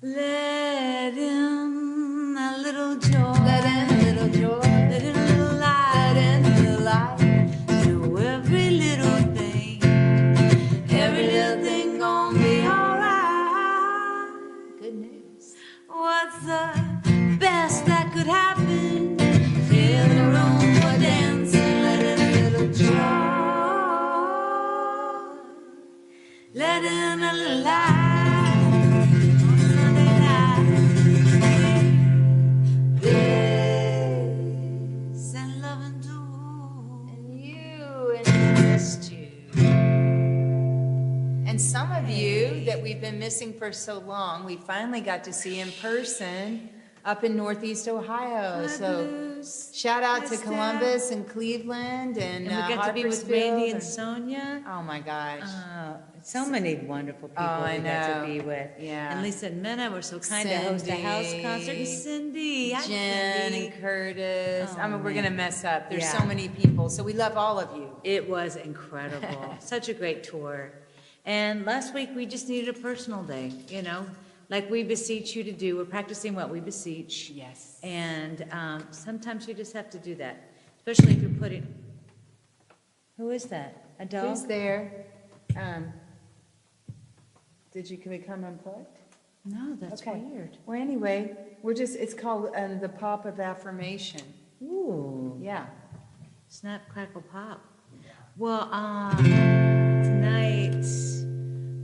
Let in a little joy. Let in a little joy. Let in a little light. Let in a little light. To every little thing. Every little thing gonna be alright. Good news. What's the best that could happen? Fill the room for dancing. Let in a little joy. Let in a little light. And some of you that we've been missing for so long, we finally got to see in person up in Northeast Ohio. So shout out to Columbus and Cleveland and we got to be with Randy and Sonia. Oh my gosh. So many wonderful people we got to be with. Yeah. And Lisa and Minna were so kind to host a house concert. And Cindy. Hi, Jen Cindy. and Curtis. Oh, I mean, we're man. going to mess up. There's Yeah. so many people. So we love all of you. It was incredible. Such a great tour. And last week we just needed a personal day, you know, like we beseech you to do. We're practicing what we beseech. Yes. And sometimes you just have to do that, especially if you're putting. Who is that? A dog? Who's there? Did you become unplugged? No, that's weird. Well, anyway, it's called the pop of affirmation. Ooh. Yeah. Snap, crackle, pop. Well, tonight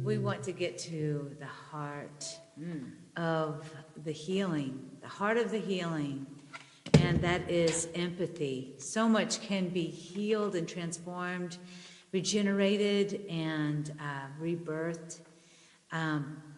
we want to get to the heart of the healing, the heart of the healing, and that is empathy. So much can be healed and transformed, regenerated, and rebirthed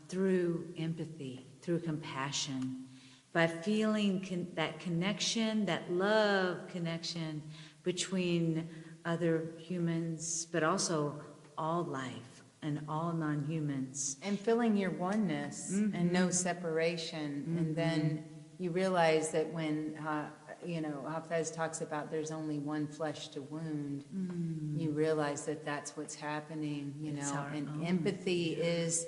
through empathy, through compassion, by feeling that connection, that love connection between other humans, but also all life and all non-humans. And feeling your oneness and no separation. And then you realize that when, Hafez talks about there's only one flesh to wound, you realize that that's what's happening, you know. And empathy is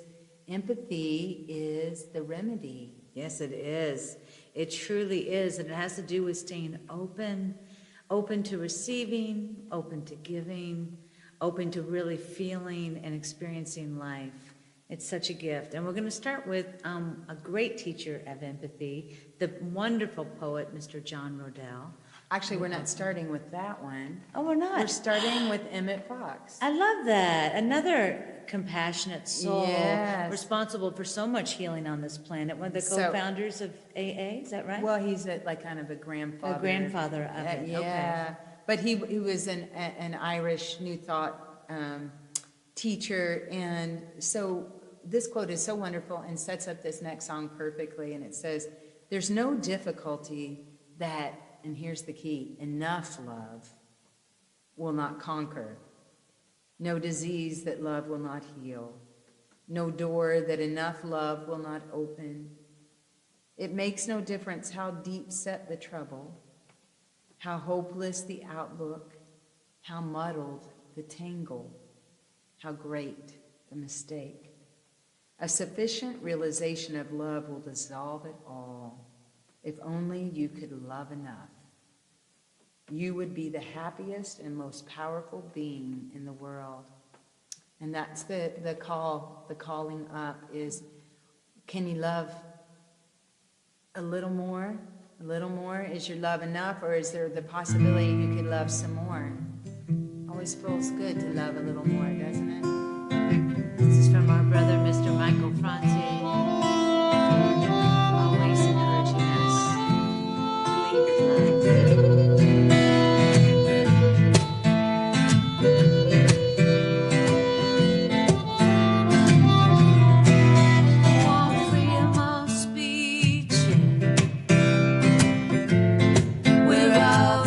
the remedy. Yes, it is. It truly is. And it has to do with staying open to receiving, open to giving, open to really feeling and experiencing life. It's such a gift. And we're going to start with a great teacher of empathy, the wonderful poet, Mr. John Rodell. Actually, we're not starting with that one. Oh, we're not? We're starting with Emmett Fox. I love that. Another compassionate soul, Yes. responsible for so much healing on this planet. One of the co-founders of AA, is that right? Well, he's kind of a grandfather. A grandfather of it, Yeah. okay. But he was an Irish New Thought teacher. And so this quote is so wonderful and sets up this next song perfectly. And it says, there's no difficulty that, and here's the key, enough love will not conquer. No disease that love will not heal. No door that enough love will not open. It makes no difference how deep set the trouble, how hopeless the outlook, how muddled the tangle, how great the mistake. A sufficient realization of love will dissolve it all. If only you could love enough, you would be the happiest and most powerful being in the world. And that's the calling up is, can you love a little more? A little more? Is your love enough, or is there the possibility you could love some more? Always feels good to love a little more, doesn't it? This is from our brother, Mr. Michael Franti. Always encouraging us to lead with love.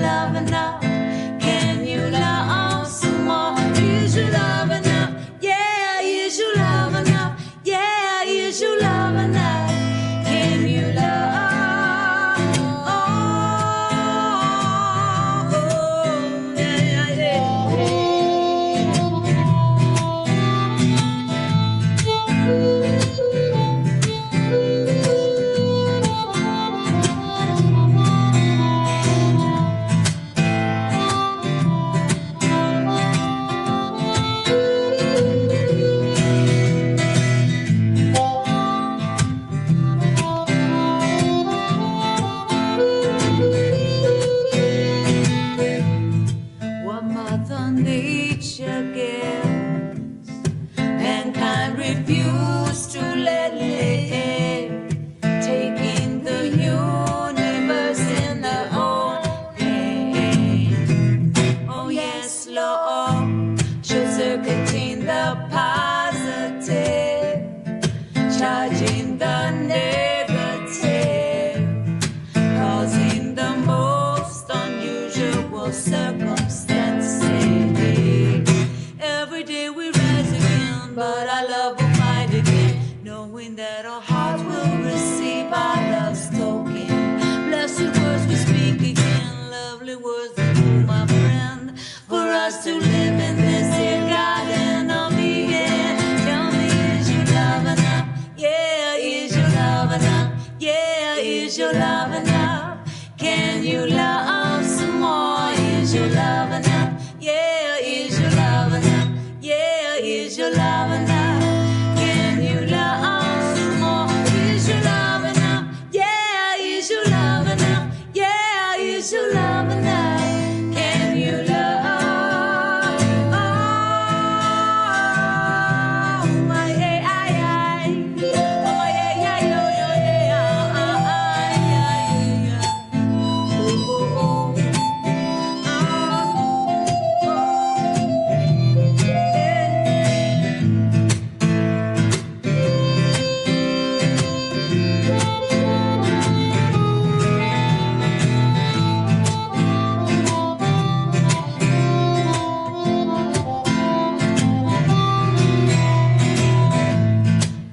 love enough? Can you love some more? Is your love enough? Yeah, is your love enough? Yeah, is your love enough? Can you love? Oh, yeah, yeah, what Mother Nature gives, mankind refused to let live, taking the universe in their own hand. Oh yes, Lord, short-circuiting the positive, charging the negative, causing the most unusual circumstances. Every day we rise again, but our love will fight again, knowing that our hearts will receive our love's token. Blessed words we speak again, lovely words that move, my friend, for us to live in this here garden of Eden. Tell me, is your love enough? Yeah, is your love enough? Yeah, is your love enough? Can you love some more? Is your love enough? Yeah, is your love enough? Yeah, is your love enough? Can you love some more? Is your love enough? Yeah, is your love enough? Yeah, is your love enough? Can you love? Oh, my, yeah, yeah, yeah. Oh, my, yeah, yeah, yo, yo, yeah, yeah, yeah. Oh, oh, oh.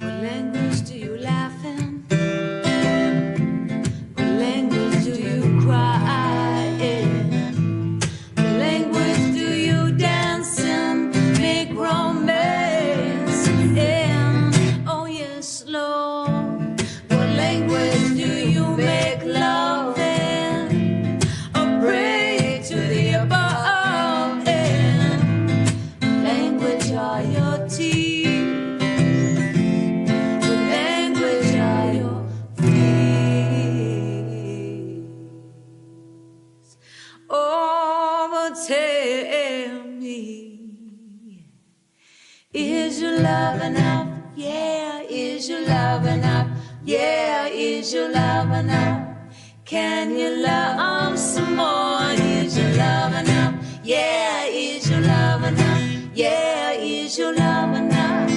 What language do you laugh in? What language do you cry in? What language do you dance in? Make romance in? Oh yes, Lord. What language do you make love in? Or pray to the above in? What language are your teeth? What language are your feet? Oh, but tell me, is your love enough? Yeah, is your love enough? Yeah, is your love enough? Can you love some more? Is your love enough? Yeah, is your love enough? Yeah, is your love enough?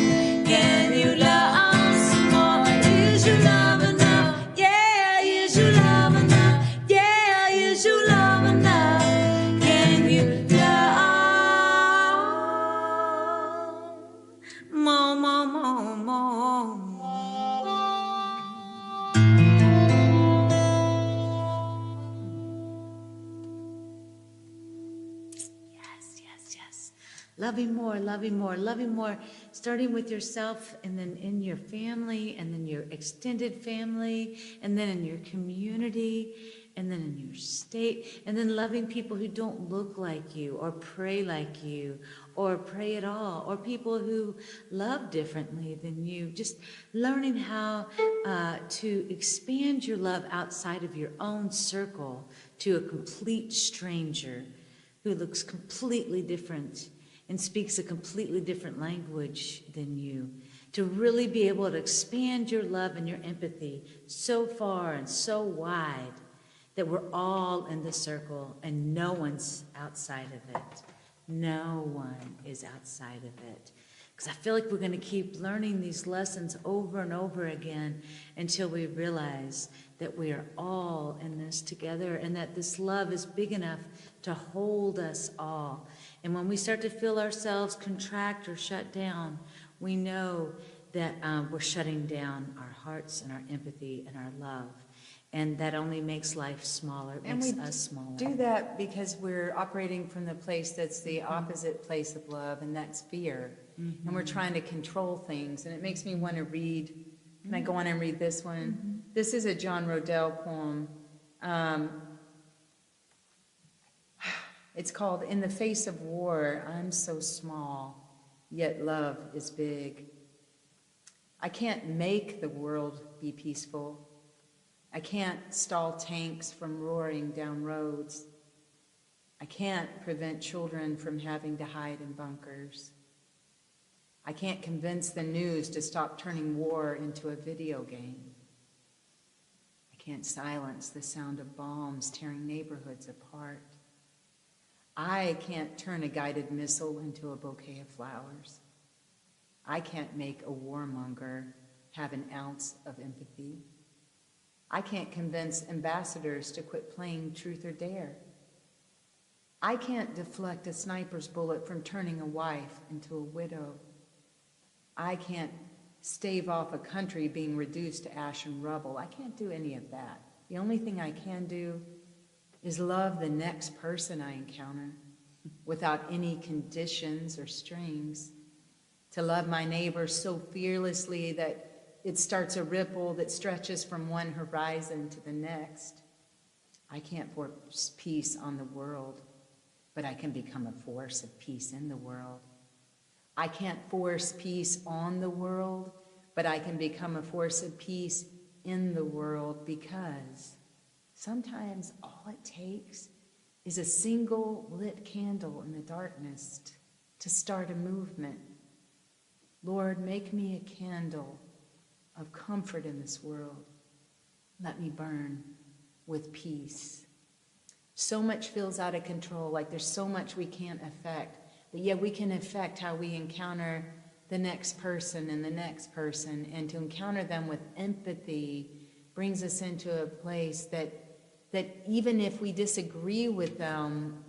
Can you love some more? Is your love enough? Yeah, is your love enough? Yeah, is your love enough? Can you love more, more, more, more? Yes, yes, yes. Loving more, loving more, loving more, starting with yourself and then in your family and then your extended family and then in your community and then in your state and then loving people who don't look like you or pray like you or pray at all or people who love differently than you. Just learning how to expand your love outside of your own circle to a complete stranger who looks completely different and speaks a completely different language than you, to really be able to expand your love and your empathy so far and so wide that we're all in the circle and no one's outside of it. No one is outside of it. Because I feel like we're going to keep learning these lessons over and over again until we realize that we are all in this together and that this love is big enough to hold us all. And when we start to feel ourselves contract or shut down, we know that we're shutting down our hearts and our empathy and our love. And that only makes life smaller, it makes us smaller. Do that because we're operating from the place that's the opposite place of love, and that's fear. And we're trying to control things, and it makes me want to read. Can I go on and read this one? This is a John Rodell poem. It's called "In the Face of War, I'm So Small, Yet Love is Big." I can't make the world be peaceful. I can't stall tanks from roaring down roads. I can't prevent children from having to hide in bunkers. I can't convince the news to stop turning war into a video game. I can't silence the sound of bombs tearing neighborhoods apart. I can't turn a guided missile into a bouquet of flowers. I can't make a warmonger have an ounce of empathy. I can't convince ambassadors to quit playing truth or dare. I can't deflect a sniper's bullet from turning a wife into a widow. I can't stave off a country being reduced to ash and rubble. I can't do any of that. The only thing I can do is love the next person I encounter without any conditions or strings. To love my neighbor so fearlessly that it starts a ripple that stretches from one horizon to the next. I can't force peace on the world, but I can become a force of peace in the world. I can't force peace on the world, but I can become a force of peace in the world, because sometimes all it takes is a single lit candle in the darkness to start a movement. Lord, make me a candle of comfort in this world. Let me burn with peace. So much feels out of control, like there's so much we can't affect, but yet we can affect how we encounter the next person and the next person, and to encounter them with empathy brings us into a place that even if we disagree with them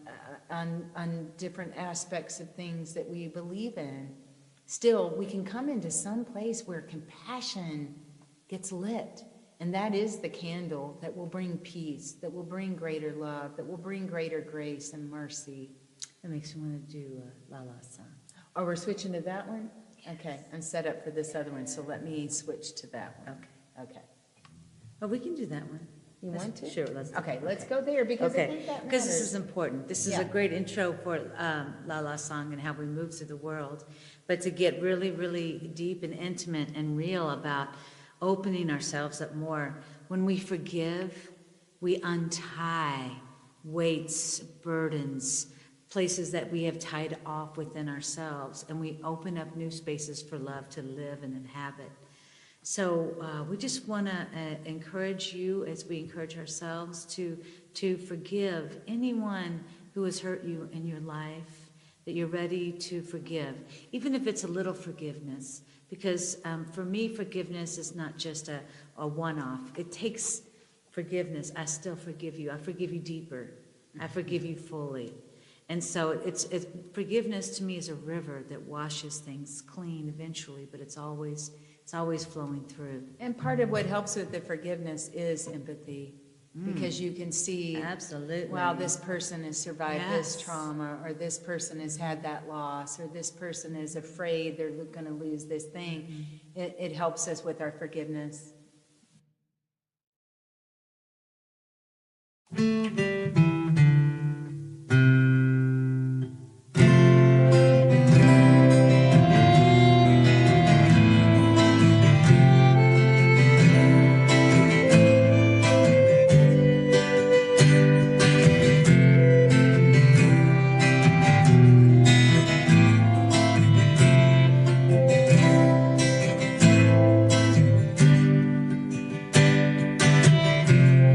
on different aspects of things that we believe in, still we can come into some place where compassion gets lit. And that is the candle that will bring peace, that will bring greater love, that will bring greater grace and mercy. That makes me want to do La La song. Oh, we're switching to that one? Okay, I'm set up for this other one, so let me switch to that one. Okay. Oh, we can do that one. You want to? Sure, let's do Okay, it. let's go there, because I think Okay, that because this matters. is important. This is Yeah. a great intro for La La Song and how we move through the world. But to get really, really deep and intimate and real about opening ourselves up more. When we forgive, we untie weights, burdens, places that we have tied off within ourselves, and we open up new spaces for love to live and inhabit. So we just want to encourage you, as we encourage ourselves, to forgive anyone who has hurt you in your life, that you're ready to forgive, even if it's a little forgiveness. Because for me, forgiveness is not just a one-off. It takes forgiveness. I still forgive you. I forgive you deeper. I forgive you fully. And so it's forgiveness to me is a river that washes things clean eventually, but it's always flowing through. And part of what helps with the forgiveness is empathy, because you can see, Absolutely. wow, this person has survived this Yes. trauma, or this person has had that loss, or this person is afraid they're going to lose this thing. It helps us with our forgiveness.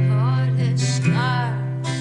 Heart has scars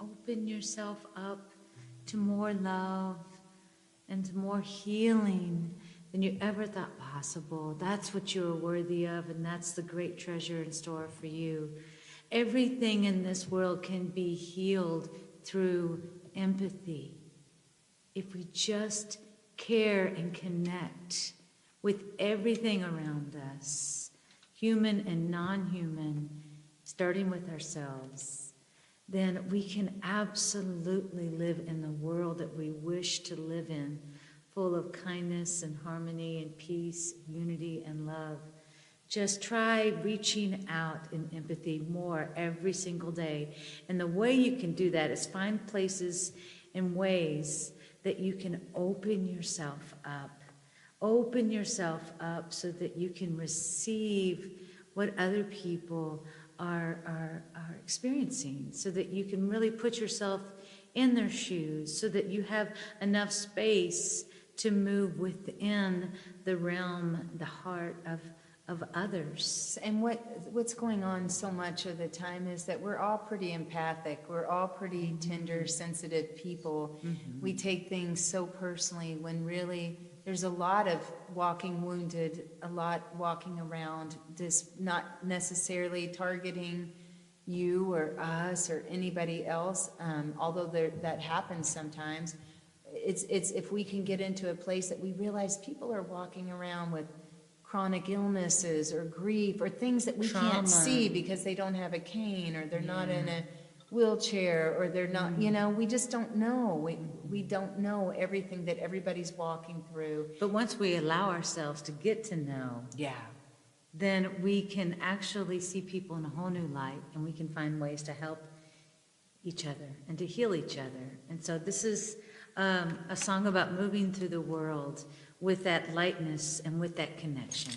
Open yourself up to more love and to more healing than you ever thought possible. That's what you're worthy of, and that's the great treasure in store for you. Everything in this world can be healed through empathy. If we just care and connect with everything around us, human and non-human, starting with ourselves, then we can absolutely live in the world that we wish to live in, full of kindness and harmony and peace, unity and love. Just try reaching out in empathy more every single day. And the way you can do that is find places and ways that you can open yourself up. Open yourself up so that you can receive what other people are experiencing, so that you can really put yourself in their shoes so that you have enough space to move within the realm, the heart of others. And what's going on so much of the time is that we're all pretty empathic. We're all pretty tender, sensitive people. We take things so personally when really there's a lot of walking wounded, a lot walking around, just not necessarily targeting you or us or anybody else, although that happens sometimes. It's if we can get into a place that we realize people are walking around with chronic illnesses or grief or things that we can't see because they don't have a cane or they're not in a wheelchair or they're not, we just don't know. We don't know everything that everybody's walking through. But once we allow ourselves to get to know, then we can actually see people in a whole new light, and we can find ways to help each other and to heal each other. And so this is a song about moving through the world with that lightness and with that connection.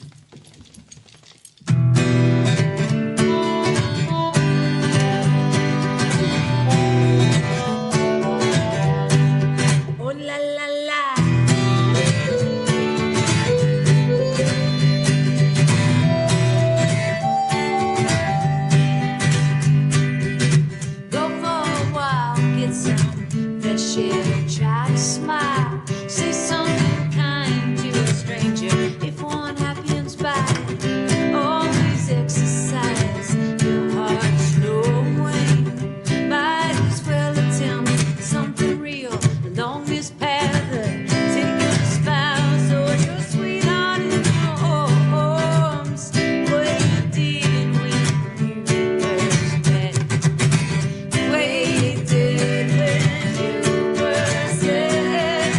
Oh la la la. Go for a walk, get some fresh air, try to smile, say something kind to a stranger if one happens by. Always exercise your heart's knowing. Might as well attempt something real along this path. Take your spouse or your sweetheart in your arms. What you did when you first met. What you did when you were set.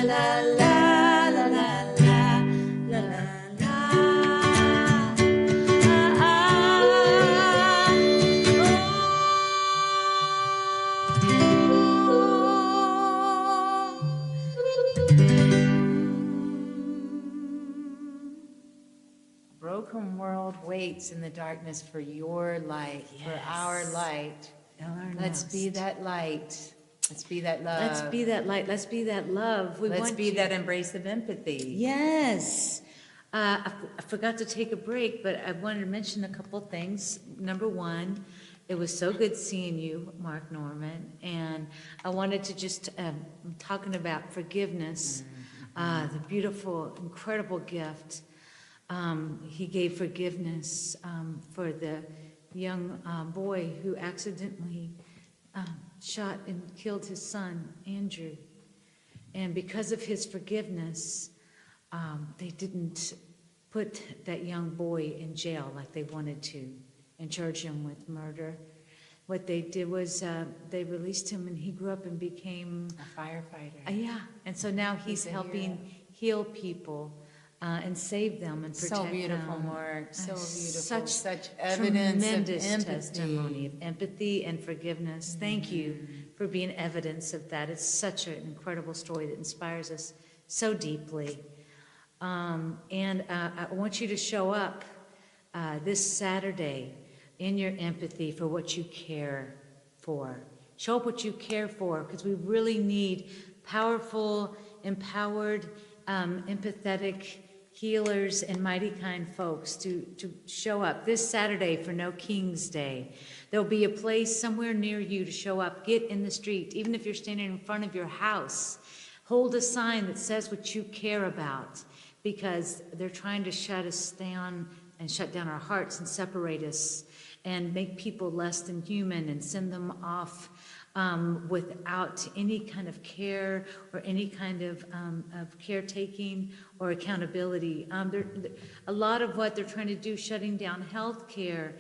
la la la la la la la. Broken world waits in the darkness for your light, for our Yes. light. Our Let's be nest. that light. Let's be that love. Let's be that light. Let's be that love. Let's be that embrace of empathy. Yes. I forgot to take a break, but I wanted to mention a couple things. Number one, it was so good seeing you, Mark Norman. And I wanted to just, talking about forgiveness, the beautiful, incredible gift. He gave forgiveness for the young boy who accidentally shot and killed his son, Andrew. And because of his forgiveness, they didn't put that young boy in jail like they wanted to and charge him with murder. What they did was they released him, and he grew up and became A firefighter. yeah. And so now he's He's a helping heal people and save them and protect them. So beautiful, Mark. So beautiful. Such Such evidence of tremendous empathy. testimony of empathy and forgiveness. Thank you for being evidence of that. It's such an incredible story that inspires us so deeply. And I want you to show up this Saturday in your empathy for what you care for. Show up what you care for, because we really need powerful, empowered, empathetic healers and mighty kind folks to show up this Saturday for No King's Day. There'll be a place somewhere near you to show up. Get in the street, even if you're standing in front of your house. Hold a sign that says what you care about, because they're trying to shut us down and shut down our hearts and separate us and make people less than human and send them off without any kind of care or any kind of caretaking or accountability. A lot of what they're trying to do, shutting down health care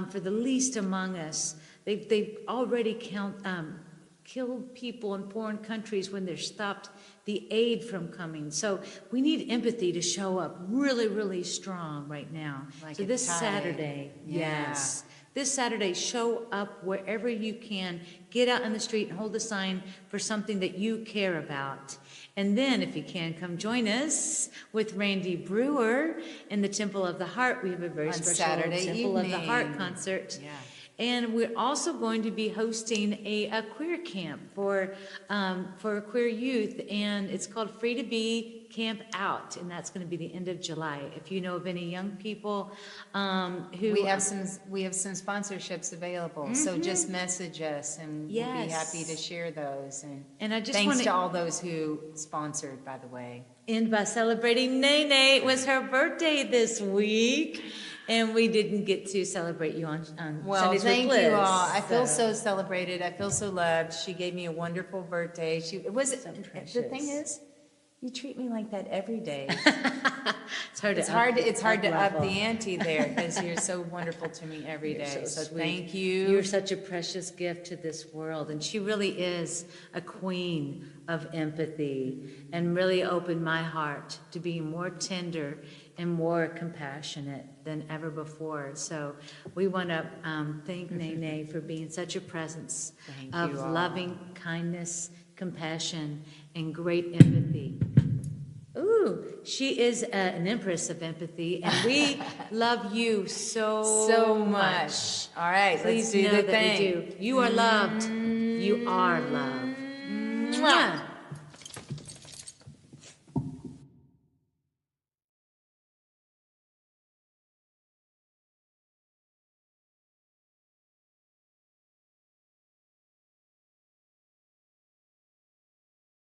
for the least among us, they've already killed people in foreign countries when they're stopped the aid from coming. So we need empathy to show up really, really strong right now. Like so a this tide. Saturday, Yeah. yes. This Saturday, show up wherever you can. Get out in the street and hold a sign for something that you care about. And then, if you can, come join us with Randy Brewer in the Temple of the Heart. We have a very On special Saturday Temple of the Heart evening. concert. Yeah. And we're also going to be hosting a queer camp for queer youth, and it's called Free to Be Campout, and that's going to be the end of July. If you know of any young people who We have some sponsorships available, so just message us, and we'll be Yes. happy to share those. And I just thanks wanna to all those who sponsored, by the way. end by celebrating Nene. It was her birthday this week, and we didn't get to celebrate you on Well, Sundays with thank Liz, you all. I feel so celebrated. I feel so loved. She gave me a wonderful birthday. So The precious. thing is, you treat me like that every day. It's hard to It's hard to up level. the ante there, because you're so wonderful to me every You're day. So sweet. thank you. You're such a precious gift to this world. And she really is a queen of empathy, and really opened my heart to be more tender and more compassionate than ever before. So we want to thank Nene for being such a presence Thank of you all. loving kindness, compassion, and great empathy. Ooh, she is an empress of empathy, and we love you so much. All right, Please let's do know the that thing. we do. You are loved. You are loved. Mwah.